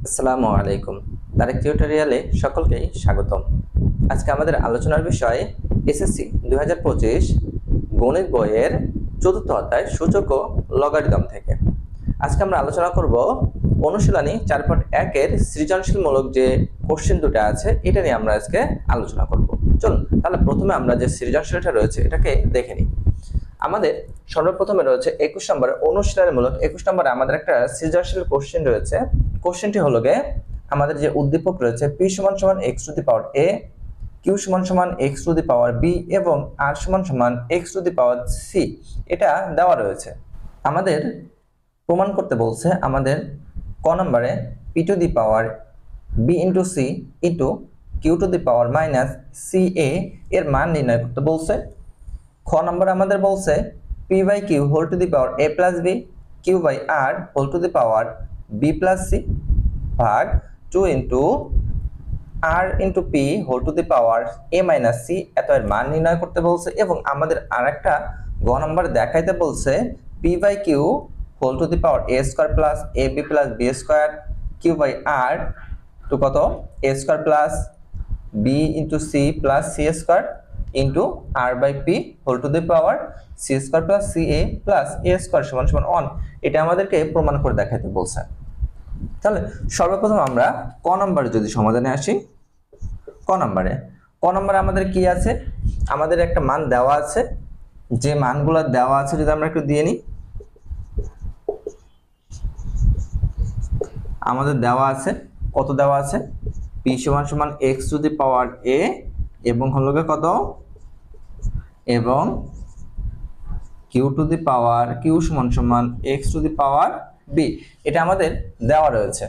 আসসালামু আলাইকুম। তারেক টিউটোরিয়ালে সকলকেই স্বাগতম। আজকে আমাদের আলোচনার বিষয় এসএসসি 2025 গণিত বইয়ের চতুর্থ অধ্যায় সূচক ও লগারিদম থেকে। আজকে আমরা আলোচনা করব অনুশীলনী 4.1 এর সৃজনশীলমূলক যে কোশ্চেন দুটো আছে এটা নিয়ে আমরা আজকে আলোচনা করব। চলুন তাহলে প্রথমে আমরা যে সৃজনশীলটা রয়েছে এটাকে দেখে নিই। আমাদের সর্বপ্রথমে রয়েছে 21 নম্বরে অনুশীলনীমূলক 21 নম্বরে আমাদের একটা সৃজনশীল কোশ্চেন রয়েছে। কোশ্চেনটি হলো গে আমাদের যে উদ্দীপক রয়েছে p = x to the power a, q = x to the power b এবং r = x to the power c এটা দেওয়া রয়েছে। আমাদের প্রমাণ করতে বলছে আমাদের ক নম্বরে p to the power b into c into q to the power minus ca এর মান নির্ণয় করতে বলছে। খ নম্বরে আমাদের বলছে p/q whole to the power a plus b q/r whole to the power b plus c ভাগ 2 into r into p whole to the power a minus c এত এর মান নির্ণয় করতে বলছে। এবং আমাদের আরেকটা গ নম্বর দেখাইতে বলছে p/q whole to the power a square plus ab plus b square q/r তো কত a square plus b into c plus c square into r/p whole to the power c square plus ca plus a square সমান 1 এটা আমাদেরকে প্রমাণ করে দেখাইতে বলছে। তাহলে সর্বপ্রথম আমরা ক নম্বরে যদি সমাধানে আসি, ক নম্বরে আমাদের কি আছে, আমাদের একটা মান দেওয়া আছে, যে মানগুলো দেওয়া আছে যদি আমরা একটু দিয়ে নিই। আমাদের দেওয়া আছে কত দেওয়া আছে p = x to the power a এবং হলো কত এবং q to the power q = x to the power b এটা আমাদের দেওয়া রয়েছে।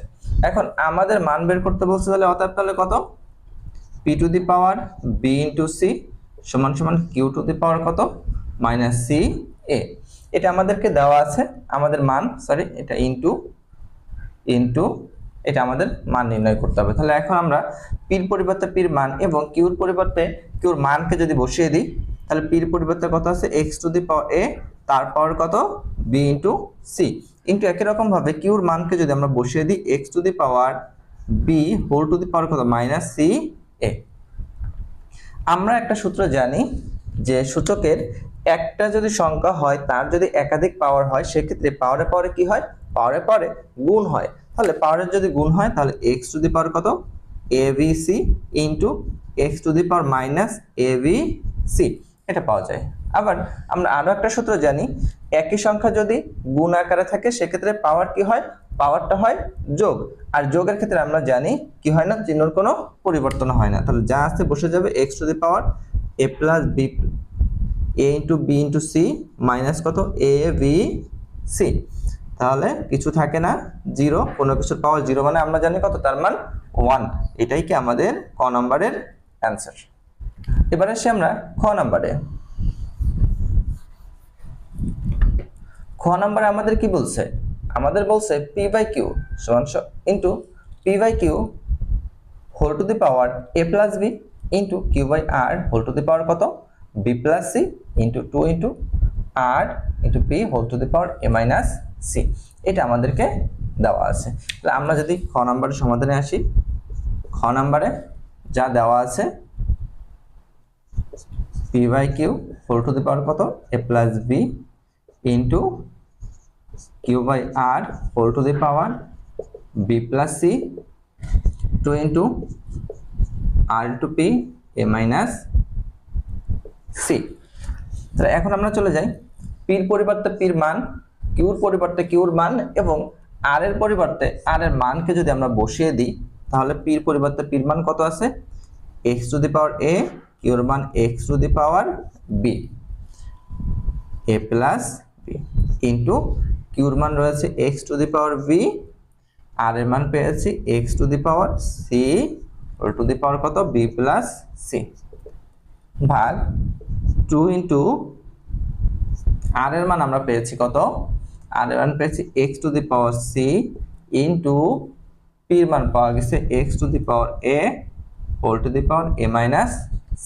এখন আমাদের মান বের করতে বলছে তাহলে অতএব তাহলে কত p to the power b into c = q to the power কত মাইনাস c a এটা আমাদেরকে দেওয়া আছে। আমাদের মান এটা ইনটু এটা আমাদের মান নির্ণয় করতে হবে। তাহলে এখন আমরা p এর পরিবর্তে p এর মান এবং q এর পরিবর্তে q এর মানকে যদি বসিয়ে দিই তাহলে p এর পরিবর্তে কত আছে x to the power a তার পাওয়ার কত b ইনটু c ইনটু একই রকম ভাবে q এর মানকে যদি আমরা বসিয়ে দিই x to the power b whole to the power কত মাইনাস c a। আমরা একটা সূত্র জানি যে সূচকের একটা যদি সংখ্যা হয় তার যদি একাধিক পাওয়ার হয় সেক্ষেত্রে পাওয়ারে পাওয়ারে কি হয় পাওয়ারে পাওয়ারে গুণ হয়। তাহলে পাওয়ারের যদি গুণ হয় তাহলে x টু দি পাওয়ার কত abc into x to the power minus abc এটা পাওয়া যায়। আবার আমরা আরো একটা সূত্র জানি একই সংখ্যা যদি গুণ আকারে থাকে সেক্ষেত্রে পাওয়ার কি হয় পাওয়ারটা হয় যোগ, আর যোগের ক্ষেত্রে আমরা জানি কি হয় না চিহ্নর কোনো পরিবর্তন হয় না। তাহলে যা আছে বসে যাবে x to the power a plus b a into b into c minus কত abc তাহলে কিছু থাকে না জিরো, কোনো কিছুর পাওয়ার জিরো মানে আমরা জানি কত তার মান 1। এটাই কি আমাদের ক নম্বরের অ্যান্সার। এবারে আসি আমরা খ নম্বরে। খ নম্বরে আমাদের কি বলছে আমাদের বলছে p/q into p/q whole to the power a plus b into q/r whole to the power কত b plus c into 2 into r into p whole to the power a minus c এটা আমাদেরকে দেওয়া আছে। তাহলে আমরা যদি খ নম্বরের সমাধানে আসি, খ নম্বরে যা দেওয়া আছে p/q whole to the power কত a plus b into q/r whole to the power b plus c 2 into r into p a minus c। তাহলে এখন আমরা চলে যাই p এর পরিবর্তে p এর মান, q এর পরিবর্তে q এর মান এবং r এর পরিবর্তে r এর মানকে যদি আমরা বসিয়ে দিই তাহলে p এর পরিবর্তে p এর মান কত আছে x to the power a, q এর মান x to the power b a plus b into q এর মান রয়েছে x to the power b, r এর মান পেয়েছি x to the power c whole to the power কত b plus c ভাগ 2 ইনটু r এর মান আমরা পেয়েছি কত r এর মান পেয়েছি x to the power c into p এর মান পাওয়া গেছে x to the power a whole to the power a minus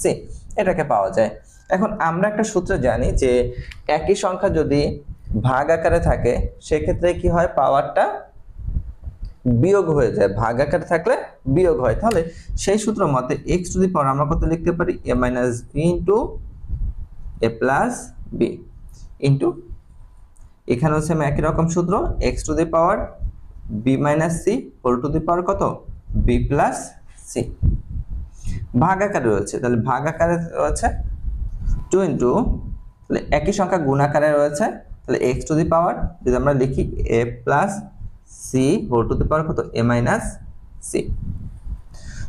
c এটাকে পাওয়া যায়। এখন আমরা একটা সূত্র জানি যে একই সংখ্যা যদি ভাগ আকারে থাকে সেক্ষেত্রে কি হয় পাওয়ারটা বিয়োগ হয়ে যায়, ভাগ আকারে থাকলে বিয়োগ হয়। তাহলে সেই সূত্র মতে এক্স টু দি পাওয়ার আমরা কত লিখতে পারি, a minus B into A plus b into, এখানে হচ্ছে আমি একই রকম সূত্র, x to the power b minus C whole to the power কত, বি প্লাস সি। ভাগ আকারে রয়েছে, তাহলে ভাগ আকারে রয়েছে 2 ইন্টু, তাহলে একই সংখ্যা গুণ আকারে রয়েছে, তাহলে এক্স টু দি পাওয়ার যদি আমরা লিখি a plus c whole to the power কত, এ মাইনাস সি।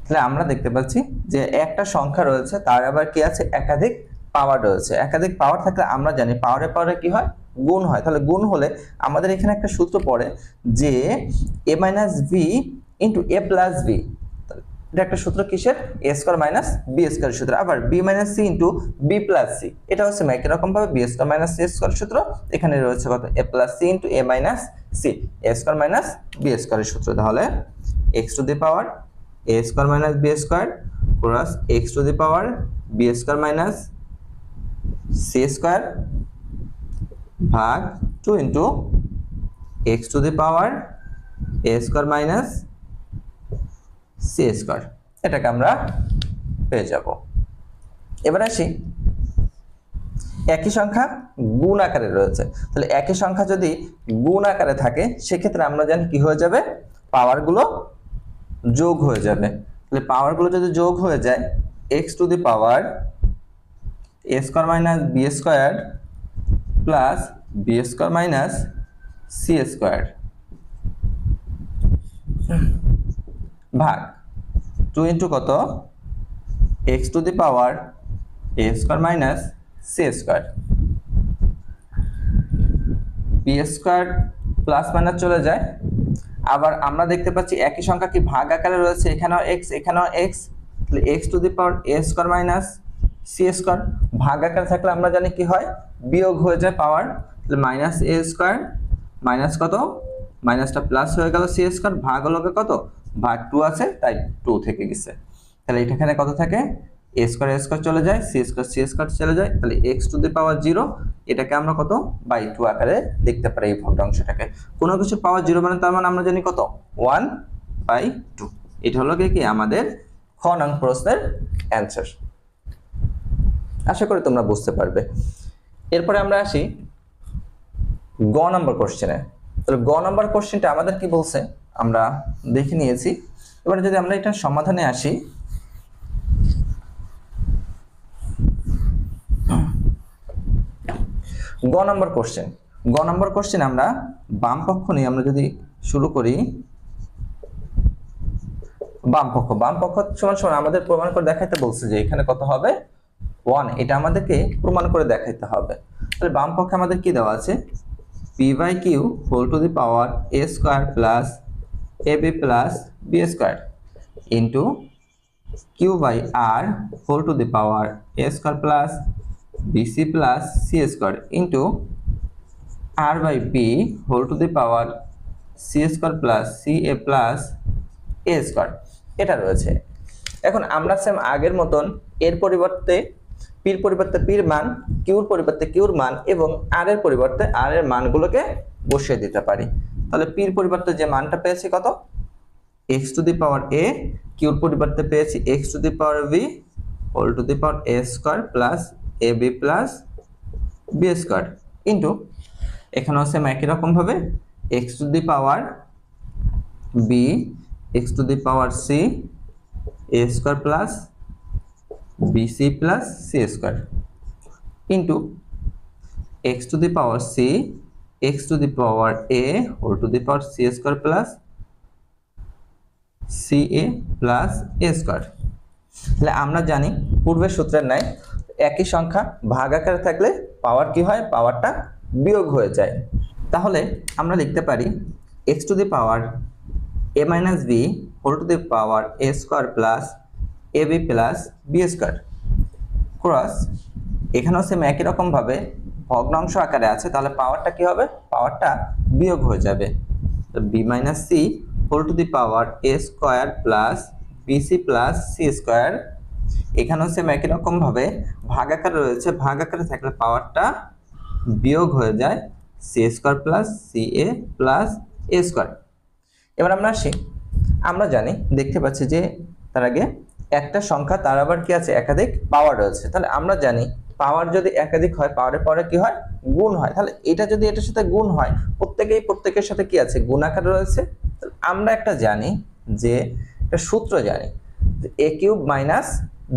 তাহলে আমরা দেখতে পাচ্ছি যে একটা সংখ্যা রয়েছে, তার আবার কি আছে, একাধিক পাওয়ার রয়েছে। একাধিক পাওয়ার থাকলে আমরা জানি পাওয়ারে পাওয়ারে কি হয়, গুণ হয়। তাহলে গুণ হলে আমাদের এখানে একটা সূত্র পড়ে যে A minus B into A plus B, এটা একটা সূত্র কিসের, A square minus B square সূত্র। আবার B minus C into B plus C, এটা হচ্ছে একই রকম ভাবে B square minus C square সূত্র। এখানে রয়েছে কত, A plus C into A minus C, A square minus B স্কয়ারের সূত্র। তাহলে X to the power A square minus B square plus X to the power b square minus C square ভাগ 2 into x to the power A square minus C square, এটাকে আমরা পেয়ে যাব। এবার আসি, একই সংখ্যা গুণ আকারে রয়েছে, তাহলে একই সংখ্যা যদি গুণ আকারে থাকে সেক্ষেত্রে আমরা জানি কি হয়ে যাবে, পাওয়ারগুলো যোগ হয়ে যাবে। তাহলে পাওয়ারগুলো যদি যোগ হয়ে যায়, X to the power A square minus B square plus B square minus C square ভাগ 2 ইন্টু কত, X to the power A square minus C square, B square plus minus চলে যায়। আবার আমরা দেখতে পাচ্ছি একই সংখ্যা কি ভাগ আকারে রয়েছে, এখানেও এক্স এখানেও এক্স, তাহলে X to the power A square minus C square, ভাগ আকারে থাকলে আমরা জানি কি হয়, বিয়োগ হয়ে যায় পাওয়ার, তাহলে মাইনাস এ স্কয়ার মাইনাস কত, মাইনাসটা প্লাস হয়ে গেল সি স্কয়ার, ভাগ হলো কত, ভাগ 2 আছে তাই 2 থেকে গেছে। তাহলে এখানে কত থাকে, এ স্কয়ার চলে যায়, সি স্কয়ার চলে যায়, তাহলে এক্স টু দি পাওয়ার 0, এটাকে আমরা কত বাই 2 আকারে লিখতে পারি এই ভগ্নাংশটাকে। কোনো কিছু পাওয়ার 0 মানে তার মানে আমরা জানি কত, 1/2। এটা হলো কি আমাদের খ নং প্রশ্নের অ্যানসার। আশা করি তোমরা বুঝতে পারবে। এরপরে আমরা আসি গ নাম্বার কোশ্চেনে। তাহলে গ নাম্বার কোশ্চেনটা আমাদের কি বলছে আমরা দেখে নিয়েছি। এবারে যদি আমরা এটা সমাধানে আসি, গ নাম্বার কোশ্চেন আমরা বাম পক্ষ নিয়ে আমরা যদি শুরু করি, বাম পক্ষ সমান সমান আমাদের প্রমাণ করে দেখাইতে বলছে যে এখানে কত হবে 1, এটা আমাদেরকে প্রমাণ করে দেখাইতে হবে। তাহলে বাম পক্ষে আমাদের কি দেওয়া আছে, P by Q whole to the power A square plus A B plus B square into Q by R whole to the power A square plus BC plus C square into R by B whole to the power C square plus C A plus A square, এটা রয়েছে। এখন আমরা same আগের মতন এর পরিবর্তে পির পরিবর্তে পির মান, কিউর পরিবর্তে কিউর মান এবং আর এর পরিবর্তে আর এর মানগুলোকে বসিয়ে দিতে পারি। তাহলে পির পরিবর্তে যে মানটা পেয়েছি কত, এক্স টু দি পাওয়ার এ, কিউর পরিবর্তে পেয়েছি X to the power B whole to the power A square plus A B plus B square into এখানেও সেম একই রকম ভাবে X to the power B X to the power C A square plus BC plus C square into x to the power C X to the power A whole to the power C square plus C A plus A square. তাহলে আমরা জানি পূর্বের সূত্রের ন্যায় একই সংখ্যা ভাগ আকারে থাকলে পাওয়ার কি হয়, পাওয়ারটা বিয়োগ হয়ে যায়। তাহলে আমরা লিখতে পারি X to the power A minus B whole to the power A square plus A B plus B square cross, এখানেও সেম একই রকম ভাবে ভগ্নাংশ আকারে আছে, তাহলে পাওয়ারটা কি হবে, পাওয়ারটা বিয়োগ হয়ে যাবে। B minus C whole to the power A square plus BC plus C square, এখানেও সেম একই রকম ভাবে ভাগ আকারে রয়েছে, ভাগ আকারে থাকলে পাওয়ারটা বিয়োগ হয়ে যায় C square plus C A plus A square. এবার আমরা আসি, আমরা জানি দেখতে পাচ্ছি যে তার আগে একটা সংখ্যা তার আবার কি আছে, একাধিক পাওয়ার রয়েছে। তাহলে আমরা জানি পাওয়ার যদি একাধিক হয়, পাওয়ারের পরে কি হয়, গুণ হয়। তাহলে এটা যদি এটার সাথে গুণ হয়, প্রত্যেকের সাথে কি আছে, গুণ আকার রয়েছে। আমরা একটা জানি যে একটা সূত্র জানি, এ কিউব মাইনাস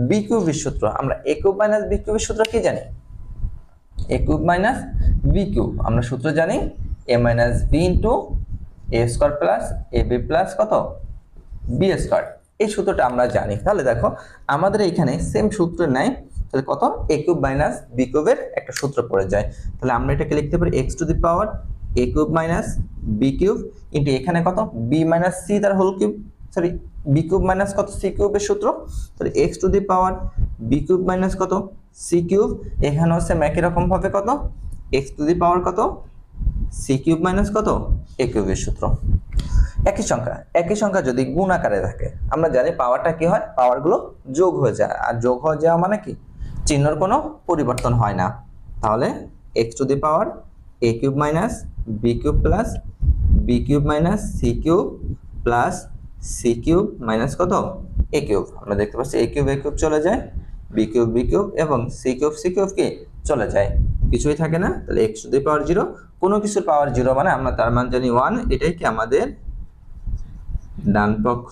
বি কিউবের সূত্র। আমরা এ কিউব মাইনাস বি কিউবের সূত্র কি জানি, এ কিউব মাইনাস বি কিউব। আমরা সূত্র জানি এ minus B into A square plus A B plus কত, বি স্কোয়ার। এই সূত্রটা আমরা জানি। তাহলে দেখো আমাদের এখানে সেম সূত্র নাই, তাহলে কত, এ কিউব মাইনাস বি কিউবের একটা সূত্র পড়ে যায়। তাহলে আমরা এটাকে লিখতে পারি X to the power A cube minus B cube into এখানে কত, বি মাইনাস সি তার whole cube, sorry B cube minus কত, সি কিউবের সূত্র। তাহলে X to the power B cube minus কত, সি কিউব। এখানে হচ্ছে একই রকম ভাবে কত, এক্স টু দি পাওয়ার কত, সি কিউব মাইনাস কত, এ কিউবের সূত্র। একই সংখ্যা যদি গুণ আকারে থাকে, আমরা জানি পাওয়ারটা কি হয়, পাওয়ারগুলো যোগ হয়ে যায়। আর যোগ হয়ে যাওয়া মানে কি, চিহ্নর কোনো পরিবর্তন হয় না। তাহলে X to the power A cube minus B cube plus B cube minus C cube plus C cube minus কত, এ কিউব। আমরা দেখতে পাচ্ছি এ কিউব চলে যায়, বি কিউব এবং সি কিউব কি চলে যায়, কিছুই থাকে না। তাহলে এক্স টু দি পাওয়ার 0, কোনো কিছুর পাওয়ার 0 মানে আমরা তার মান জানি 1। এটাই কি আমাদের ডান পক্ষ,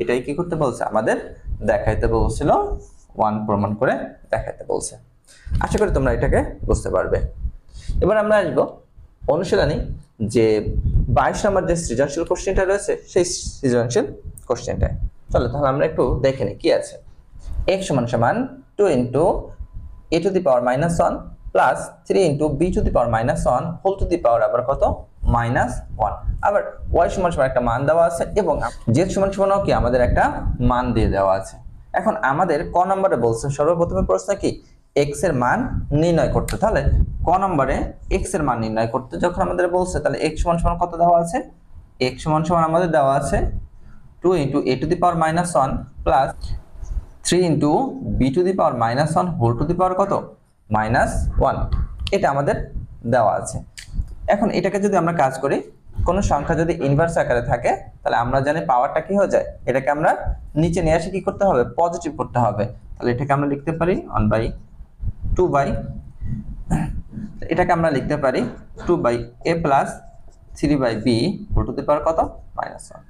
এটাই কি করতে বলছে, আমাদের দেখাইতে বলছিল, 1 প্রমাণ করে দেখাইতে বলছে। আশা করি তোমরা এটাকে বুঝতে পারবে। এবার আমরা আসবো অনুশীলনী যে 22 নম্বর যে সৃজনশীল কোশ্চেনটা রয়েছে, সেই সৃজনশীল কোশ্চেনটা। চলো তাহলে আমরা একটু দেখে নিই কি আছে। x সমান সমান 2 into a to the power minus 1 plus 3 into b to the power minus 1 whole to the power আবার কত, মাইনাস 1। আবার y সমান সমান একটা মান দেওয়া আছে এবং z সমান সমানও কি আমাদের একটা মান দিয়ে দেওয়া আছে। এখন আমাদের ক নম্বরে বলছে সর্বপ্রথমে প্রশ্ন কি, x এর মান নির্ণয় করতে। তাহলে ক নম্বরে x এর মান নির্ণয় করতে যখন আমাদের বলছে, তাহলে x সমান সমান কত দেওয়া আছে, x সমান সমান আমাদের দেওয়া আছে 2 into a to the power minus 1 plus 3 into b to the power minus 1 whole to the power কত, মাইনাস 1। এটা আমাদের দেওয়া আছে। এখন এটাকে যদি আমরা কাজ করি, কোনো সংখ্যা যদি ইনভার্স আকারে থাকে, তাহলে আমরা জানি পাওয়ারটা কি হয়ে যায়, এটাকে আমরা নিচে নিয়ে এসে কি করতে হবে, পজিটিভ করতে হবে। তাহলে এটাকে আমরা লিখতে পারি 1/2 এটাকে আমরা লিখতে পারি 2/a plus 3/b whole to the power কত, মাইনাস 1।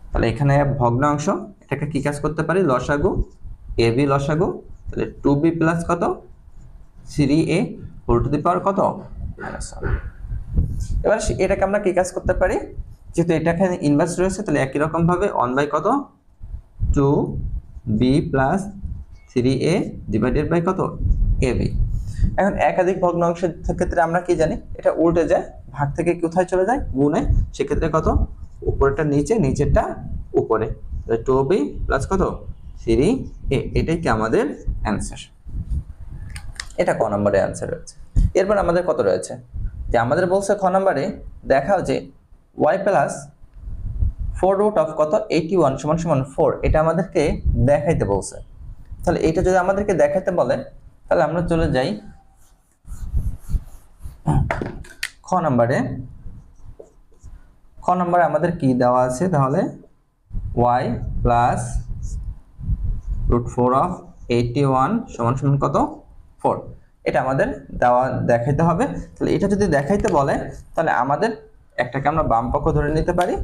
তাহলে এখানে ভগ্নাংশ, এটাকে কি কাজ করতে পারি, লসাগু, ab লসাগু। তাহলে 2b প্লাস কত, 3a whole to the power কত, মাইনাস 1। এবার এটাকে আমরা কি কাজ করতে পারি, যেহেতু এটা এখানে ইনভার্স রয়েছে, তাহলে একই রকম ভাবে 1 কত, 2b plus 3a divided by কত, ab। এখন একাধিক ভগ্নাংশের ক্ষেত্রে আমরা কি জানি, এটা উল্টে যায়, ভাগ থেকে কোথায় চলে যায়, গুণে। সেক্ষেত্রে কত, উপরেরটা নিচে, নিচেরটা উপরে। 2b প্লাস কত, 3a। এটাই কি আমাদের অ্যান্সার। এটা ক নম্বরে অ্যান্সার রয়েছে। এরপর আমাদের কত রয়েছে, যে আমাদের বলছে খ নম্বরে দেখাও যে y প্লাস 4 রুট অফ কত, 81 সমান সমান 4। এটা আমাদেরকে দেখাইতে বলছে। তাহলে এটা যদি আমাদেরকে দেখাইতে বলে, তাহলে আমরা চলে যাই খ নম্বরে। খ নম্বরে আমাদের কি দেওয়া আছে, তাহলে y প্লাস রুট 4 অফ 81 সমান সমান কত, 4। এটা আমাদের দেওয়া দেখাইতে হবে। তাহলে এটা যদি দেখাইতে বলে, তাহলে আমাদের একটাকে আমরা বাম পক্ষ ধরে নিতে পারি,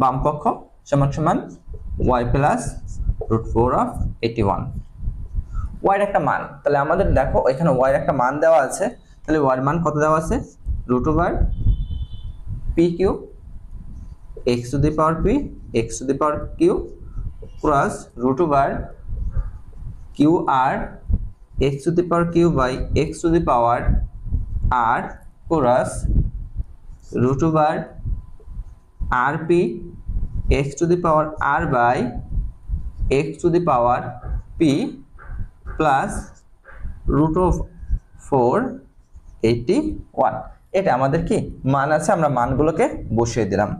বাম পক্ষ সমান সমান y plus root 4 of 81, y এর একটা মান। তাহলে আমাদের দেখো এখানে y এর একটা মান দেওয়া আছে। তাহলে y এর মান কত দেওয়া আছে, root over P Q X to the power P X to the power Q plus root over Q R X to the power Q by X to the power R plus root over R P X to the power R by X to the power P plus root of 481। এটা আমাদের কি মান আছে, আমরা মানগুলোকে বসিয়ে দিলাম।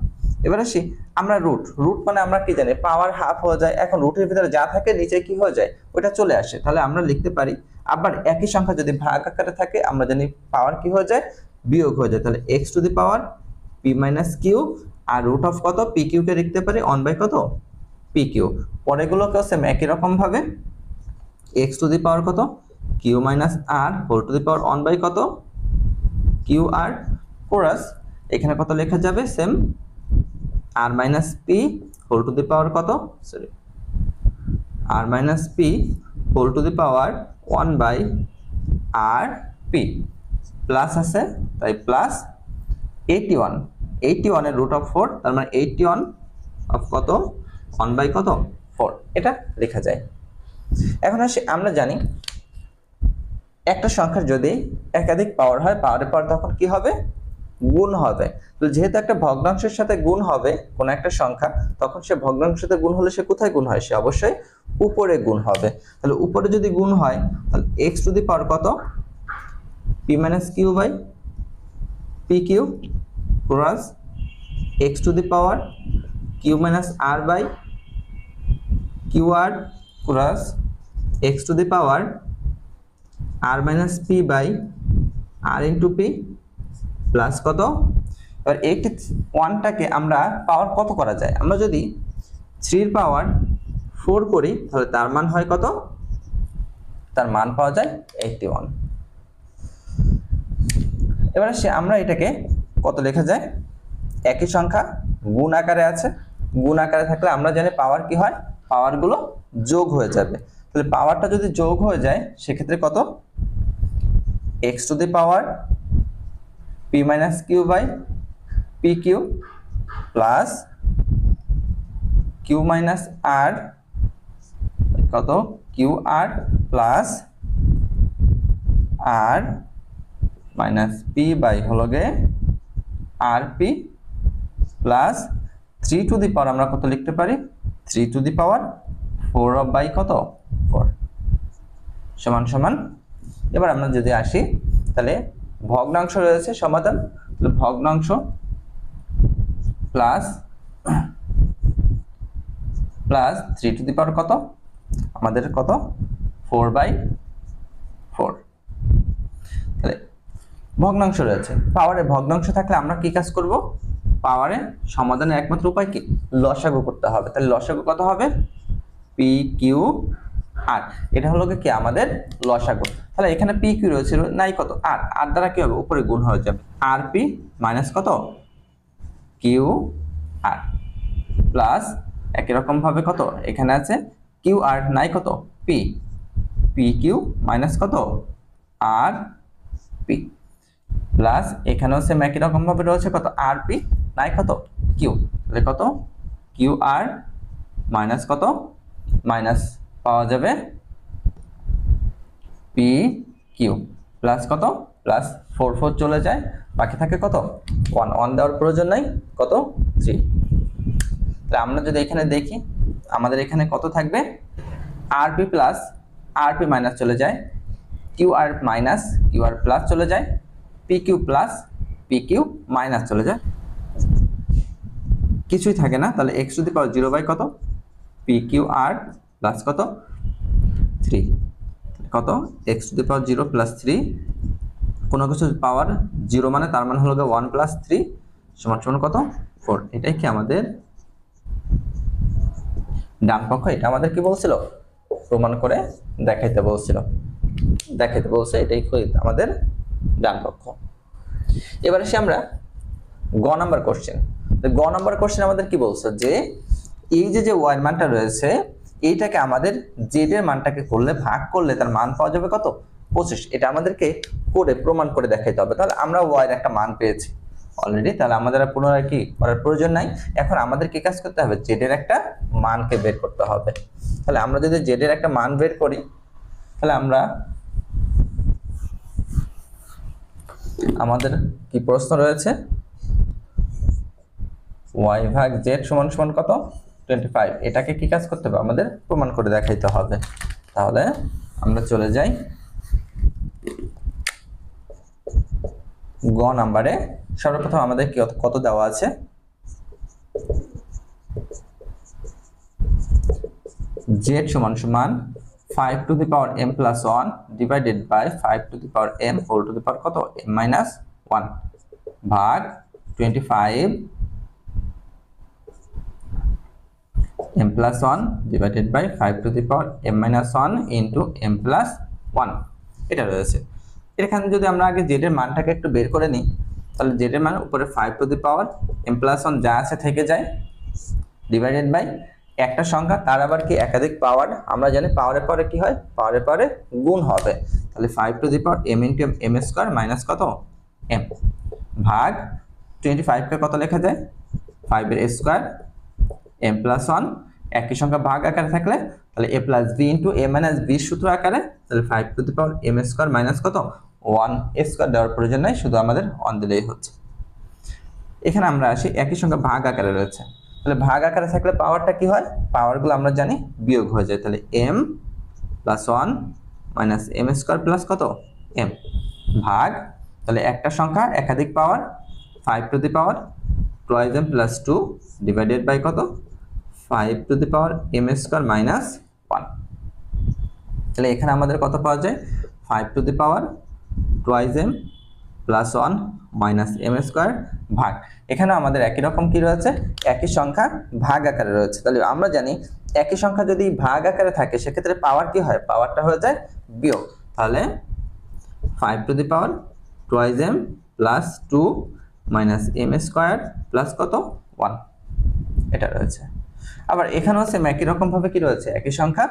এবার আসি আমরা রুট মানে আমরা কি জানি, পাওয়ার হাফ হয়ে যায়। এখন রুটের ভিতরে যা থাকে নিচে কি হয়ে যায়, ওটা চলে আসে। তাহলে আমরা লিখতে পারি, আবার একই সংখ্যা যদি ভাগ আকারে থাকে, আমরা জানি পাওয়ার কি হয়ে যায়, বিয়োগ হয়ে যায়, তাহলে X to the power P minus Q, আর রুট অফ কত পি কিউকে লিখতে পারি 1 বাই কত পি কিউ। পরেগুলোকে সেম একই রকম ভাবে এক্স টু দি পাওয়ার কত q minus r whole to the power 1 by কত কিউ আর কোরাস, এখানে কত লেখা যাবে same r minus p whole to the power কত sorry r minus p whole to the power 1 by r P plus আছে তাই প্লাস 81 এর রুট অফ 4, তার মানে 81 অফ কত 1 বাই কত 4, এটা লেখা যায়। এখন আসি আমরা জানি একটা সংখ্যার যদি একাধিক পাওয়ার হয়, পাওয়ারের পর তখন কি হবে গুণ হবে। তো যেহেতু একটা ভগ্নাংশের সাথে গুণ হবে কোন একটা সংখ্যা, তখন সে ভগ্নাংশের সাথে গুণ হলে সে কোথায় গুণ হয়, সে অবশ্যই উপরে গুণ হবে। তাহলে উপরে যদি গুণ হয় তাহলে x টু দি পাওয়ার কত p minus Q by P Q plus x to the power Q minus R by Q R plus x to the power R minus P by R into P plus কত। এবার 81টাকে আমরা পাওয়ার কত করা যায়, আমরা যদি 3 এর পাওয়ার 4 করি তাহলে তার মান হয় কত, তার মান পাওয়া যায় 81। এবার আসি আমরা এটাকে কত লেখা যায়, একই সংখ্যা গুণ আকারে আছে, গুণ আকারে থাকলে আমরা জানি পাওয়ার কি হয়, পাওয়ারগুলো যোগ হয়ে যাবে। তাহলে পাওয়ারটা যদি যোগ হয়ে যায় সেক্ষেত্রে কত x to the power p minus Q by P Q plus q minus r কত q R plus r minus P by হলো গে r P plus 3 to the power আমরা কত লিখতে পারি 3 টু দি পাওয়ার 4 বাই কত 4 সমান সমান। এবার আমরা যদি আসি তাহলে ভগ্নাংশ রয়েছে সমাধান, তাহলে ভগ্নাংশ plus plus 3 to the power কত আমাদের কত 4 বাই 4। তাহলে ভগ্নাংশ রয়েছে, পাওয়ারে ভগ্নাংশ থাকলে আমরা কি কাজ করব, পাওয়ারে সমাধানের একমাত্র উপায় কি লসাগু করতে হবে। তাহলে লসাগু কত হবে পি কিউ আর, এটা হলো কি আমাদের লসাগু। তাহলে এখানে পি কিউ রয়েছে নাই কত আর, আর দ্বারা কি হবে উপরে গুণ হয়ে যাবে আর পি মাইনাস কত কিউ আর প্লাস একই রকম ভাবে কত এখানে আছে কিউ আর নাই কত পি পি কিউ মাইনাস কত আর পি প্লাস এখানেও সেম একই রকম ভাবে রয়েছে কত আর পি নাই কত কিউ, তাহলে কত কিউ আর মাইনাস কত মাইনাস পাওয়া যাবে পি কিউ প্লাস কত প্লাস 4 4 চলে যায়, বাকি থাকে কত 1 1 দেওয়ার প্রয়োজন নাই কত 3। তাহলে আমরা যদি এখানে দেখি আমাদের এখানে কত থাকবে R P plus R P minus চলে যায়, কিউ আর মাইনাস কিউ আর প্লাস চলে যায়, P Q plus P Q minus চলে যায়, কিছুই থাকে না। তাহলে x to the power 0 by কত পি কিউ আর প্লাস কত 3 কত x to the power 0 plus 3, কোনো কিছু পাওয়ার 0 মানে তার মানে হলো 1 প্লাস 3 সমান সমান কত 4। এটাই কি আমাদের ডান পক্ষ, এটা আমাদের কি বলছিল প্রমাণ করে দেখাইতে বলছিল, দেখাইতে বলছে এটাই আমাদের ডান পক্ষ। এবার আসি আমরা গ নাম্বার কোশ্চেন। গ নাম্বার কোশ্চেন আমাদের কি বলছে যে এই যে ওয়াই এর মানটা রয়েছে এইটাকে আমাদের জেড এর মানটাকে করলে ভাগ করলে তার মান পাওয়া যাবে কত 25। এটা আমাদেরকে করে প্রমাণ করে দেখাইতে হবে। তাহলে আমরা ওয়াই এর একটা মান পেয়েছি অলরেডি, তাহলে আমাদের আর পুনরায় কি করার প্রয়োজন নাই। এখন আমাদের কি কাজ করতে হবে জেড এর একটা মানকে বের করতে হবে। তাহলে আমরা যদি জেড এর একটা মান বের করি তাহলে আমরা আমাদের কি প্রশ্ন রয়েছে y ভাগ z সমান সমান কত 25, এটাকে কি কাজ করতে হবে আমাদের প্রমাণ করে দেখাইতে হবে। তাহলে আমরা চলে যাই গ নাম্বারে। সর্বপ্রথম আমাদের কত দেওয়া আছে z সমান সমান 5 to the power m plus 1 divided by 5 to the power m whole to the power কত m মাইনাস 1 ভাগ 25 m plus 1 divided by 5 to the power m minus 1 into m plus 1 এটা রয়েছে। এখানে যদি আমরা আগে z এর মানটাকে একটু বের করে নিই, তাহলে z এর মান উপরে 5 to the power m plus 1 যা আছে থেকে যায় ডিভাইডেড বাই একটা সংখ্যা তার আবার কি একাধিক পাওয়ার, আমরা জানি পাওয়ারের পরে কি হয়, পাওয়ারের পরে গুণ হবে, তাহলে 5 to the power m into m square minus কত m ভাগ 25 কে কত লেখা যায় 5 এর স্কয়ার m plus 1 একই সংখ্যা ভাগ আকারে থাকলে তাহলে a plus b into a minus b সূত্র আকারে, তাহলে 5 to the power m square minus কত 1 স্কয়ার দেওয়ার প্রয়োজন নাই, শুধু আমাদের 1 দিলেই হচ্ছে। এখানে আমরা আসি একই সংখ্যা ভাগ আকারে রয়েছে, তাহলে ভাগ আকারে থাকলে পাওয়ারটা কি হয়, পাওয়ারগুলো আমরা জানি বিয়োগ হয়ে যায়, তাহলে m plus 1 minus m square plus কত m ভাগ, তাহলে একটা সংখ্যা একাধিক পাওয়ার 5 to the power 12m plus 2 divided by কত 5 to the power m square minus 1, তাহলে এখানে আমাদের কত পাওয়া যায় 5 to the power 12m plus 1 minus m square ভাগ, এখানে আমাদের একই রকম কি রয়েছে, একই সংখ্যা ভাগ আকারে রয়েছে, তাহলে আমরা জানি একই সংখ্যা যদি ভাগ আকারে থাকে সেক্ষেত্রে পাওয়ার কি হয়, পাওয়ারটা হয়ে যায় বিয়োগ, তাহলে 5 to the power 12m plus 2 minus m square plus কত 1 এটা রয়েছে। আবার এখানেও সেম একই রকম ভাবে কি রয়েছে, একই সংখ্যা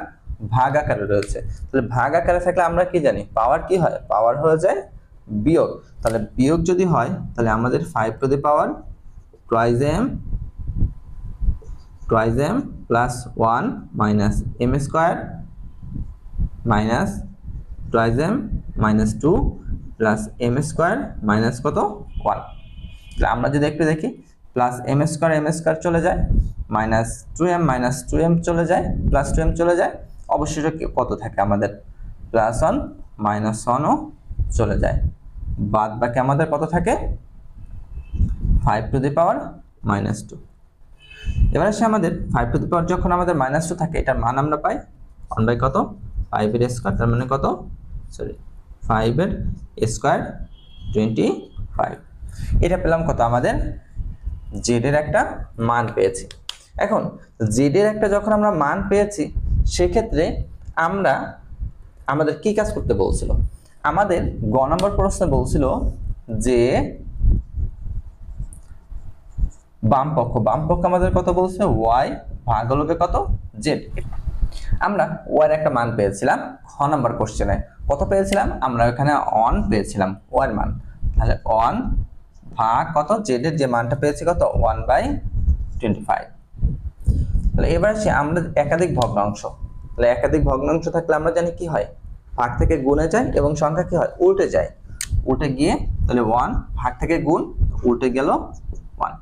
ভাগ আকারে রয়েছে, তাহলে ভাগ আকারে থাকলে আমরা কি জানি পাওয়ার কি হয়, পাওয়ার হয়ে যায় বিয়োগ, তাহলে বিয়োগ যদি হয় তাহলে আমাদের 5 to the power 12m plus 1 minus m square minus 12m minus 2 plus m square minus কত 1, তাহলে আমরা যদি একটু দেখি প্লাস m স্কয়ার চলে যায়, মাইনাস 2m চলে যায়, প্লাস 2m চলে যায়, অবশ্যই কত থাকে আমাদের প্লাস 1 মাইনাস 1 ও চলে যায়, বাদ বাকি আমাদের কত থাকে 5 to the power minus 2। এবার আসে আমাদের 5 to the power যখন আমাদের মাইনাস 2 থাকে এটার মান আমরা পাই 1 বাই কত 5 এর স্কয়ার, তার মানে কত 5 এর স্কয়ার 25, এটা পেলাম কত আমাদের z এর একটা মান পেয়েছি। এখন z এর একটা যখন আমরা মান পেয়েছি সেক্ষেত্রে আমরা আমাদের কি কাজ করতে বলছিল, আমাদের গ নম্বর প্রশ্নে বলছিল যে বাম পক্ষ আমাদের কত বলছে y ভাগ হলো কত z, আমরা y এর একটা মান পেয়েছিলাম খ নাম্বার কোশ্চেনে, কত পেয়েছিলাম আমরা এখানে 1 পেয়েছিলাম y এর মান, তাহলে 1 ভাগ কত z এর যে মানটা পেয়েছি কত 1/25, তাহলে এবার আসি আমরা একাধিক ভগ্নাংশ, তাহলে একাধিক ভগ্নাংশ থাকলে আমরা জানি কি হয় ভাগ থেকে গুণে যায় এবং সংখ্যা কি হয় উল্টে যায়, উল্টে গিয়ে তাহলে 1 ভাগ থেকে গুণ উল্টে গেল 1,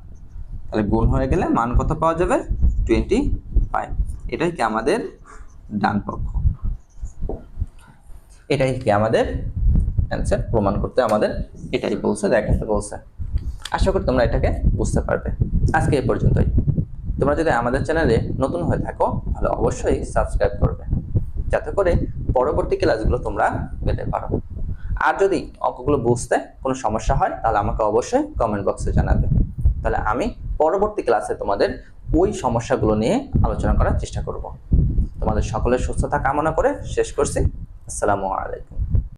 তাহলে গুণ হয়ে গেলে মান কত পাওয়া যাবে 25, এটাই কি আমাদের ডান পক্ষ, এটাই কি আমাদের অ্যানসার, প্রমাণ করতে আমাদের এটাই বলছে, দেখাতে বলছে। আশা করি তোমরা এটাকে বুঝতে পারবে। আজকে এই পর্যন্তই। তোমরা যদি আমাদের চ্যানেলে নতুন হয়ে থাকো তাহলে অবশ্যই সাবস্ক্রাইব করবে, যাতে করে পরবর্তী ক্লাসগুলো তোমরা পেতে পারো। আর যদি অঙ্কগুলো বুঝতে কোনো সমস্যা হয় তাহলে আমাকে অবশ্যই কমেন্ট বক্সে জানাবে, তাহলে আমি পরবর্তী ক্লাসে তোমাদের ওই সমস্যাগুলো নিয়ে আলোচনা করার চেষ্টা করব। তোমাদের সকলের সুস্থতা কামনা করে শেষ করছি। আসসালামু আলাইকুম।